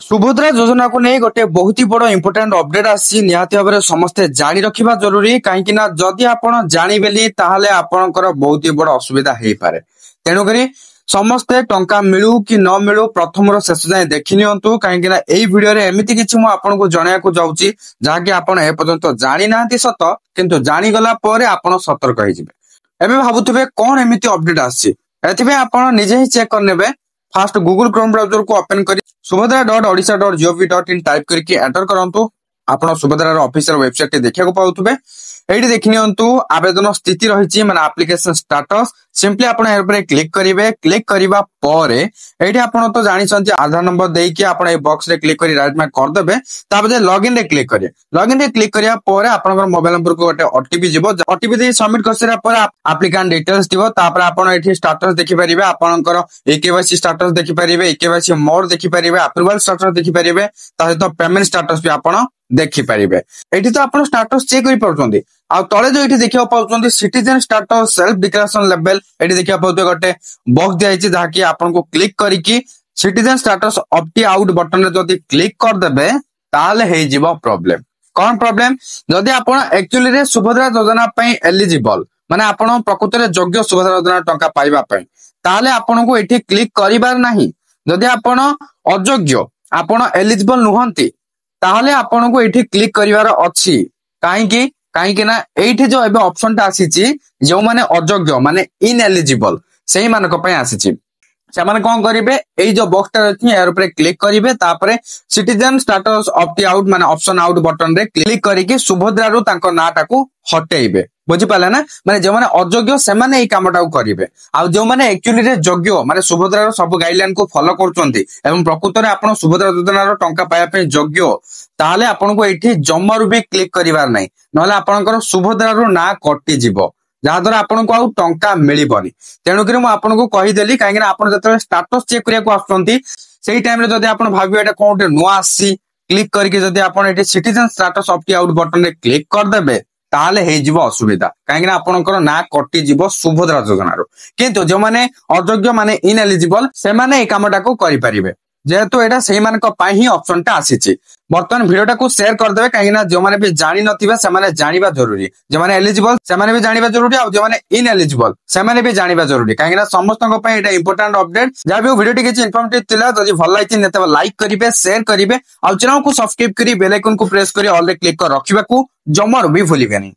सुभद्रा योजना को नहीं गोटे बहुत ही बड़ इंपोर्टेंट अपडेट आसी निहाती भाव समस्ते जानी रखा जरूरी कहीं जदि आपण जानबेली ताहले आपणकर बहुत ही बड़ असुविधा हो पारे। तेणुक समस्ते टंका मिलू कि न मिलू प्रथम शेष जाए देखी नियंतु कहीं यही वीडियो एमती किसी मुझे जनवाक जाऊँगी जहाँकि आपण एपर्यंत जानी ना सत किंतु जानीगला आपण सतर्क हो भावुवे कौन एमती अपडेट आसी निजे ही चेक करने फास्ट गूगल क्रोम ब्राउजर को ओपन कर subhadra.odisha.gov.in टाइप करके एंटर करंतु आपण सुभद्रार ऑफिशियल वेबसाइट देखा पाउथुबे। एठी देखि नियंतु आवेदन स्थिति रही माने एप्लिकेशन स्टेटस सिंपली आपण एपर पर क्लिक करिवे। क्लिक करबा परे एठी आपण तो जानि छथि आधार नंबर देई कि आपण ए बॉक्स रे क्लिक करी राइट मार्क कर देबे। ताबे लॉगिन रे क्लिक करिवे। लॉगिन रे क्लिक करिया परे आपनकर मोबाइल नंबर को गोटे ओटीपी जिवो। ओटीपी दे सबमिट करसिरा परे एप्लिकेंट डिटेल्स दिवो। तापर आपण एठी स्टेटस देखि परिबे। आपनकर ईकेवाईसी स्टेटस देखि परिबे। ईकेवाईसी मोर देखि परिबे। अप्रूवल स्टेटस देखि परिबे। ता सहित पेमेंट स्टेटस भी आपण देखि परिबे। एठी तो आपण स्टेटस चेक करि पाउछन्ती। आ तळे जो एठी देखिया पाउछन्ती citizen status self declaration level एठी देखिया पाउछो गोटे बॉक्स दियाइछि जहा कि आपण को क्लिक करिकि citizen status opt out button रे जदि क्लिक कर देबे ताले हे जिवो प्रॉब्लम। कोन प्रॉब्लम जदि आपण एक्चुअली रे सुभद्रा योजना पई एलिजिबल माने आपण प्रकृति रे योग्य सुभद्रा योजना टंका पाइबा पई ताले आपण को एठी क्लिक करिबार नाही। जदि आपण अयोग्य आपण एलिजिबल नुहंती ताहले आपण को एठी क्लिक करिवार अछि। काहे ना एठी जो एबे ऑप्शन ता आसीची जो माने अयोग्य माने इनएलिजिबल सेही मानक पय आसीची। से माने कोन करिवे एई जो बॉक्स ता अछि यार ऊपर क्लिक करिवे। तापरे सिटीजन स्टेटस ऑप्ट आउट माने ऑप्शन आउट बटन रे क्लिक करिके सुभद्रा रु तांको नाटा को हटेइबे। बुझी पाले ना माने जो माने अयोग्य से माने एई कामटा को करिवे। आ जो माने एक्चुअली रे योग्य माने सुभद्रा रो सब गाइडलाइन को फॉलो करचोंती एवं प्रकृत रे आपण सुभद्रा योजना रो टंका पाया पे योग्य ताहले आपण को एठी जम्मारु भी क्लिक करिवार नाही। नहले आपणकर सुभद्रा रो ना कटि जिवो जहा द्वारा आपण को आ टंका मिलिबनी। तेणुक मु आपण को कहि देली काहे ना आपण जतले स्टेटस चेक करिया को आछंती सेही टाइम रे जदि आपण भाबियो एटा कोनटे नुवा आसी क्लिक करके जदि आपण एठी citizen status opt out button रे क्लिक कर देबे ताहले हे जिवो असुविधा। काहे ना आपणकर ना कटि जिवो सुभद्रा योजना रो। किंतु जो माने अयोग्य माने इनएलिजिबल से माने ए कामटा को करि परिबे जेहेतु एटा सेही मानक पई ही ऑप्शन ता आसीची। बर्तमान वीडियोटा को शेयर कर देबे काहे ना जो माने भी जानि नथिबे से माने जानिबा जरूरी। जे माने एलिजिबल से माने भी जानिबा जरूरी आ जो माने इनएलिजिबल से माने भी जानिबा जरूरी। काहे ना समस्तक पई एटा इंपोर्टेंट अपडेट। जा भी वीडियो टिके इन्फॉर्मेटिव थिला जदि भल लागिछि नेते लाइक करिवे शेयर करिवे आ चैनल को सब्सक्राइब करी बेल आइकन को प्रेस करी ऑल रे क्लिक कर रखिबाकू जमर भी भूलिबेनी।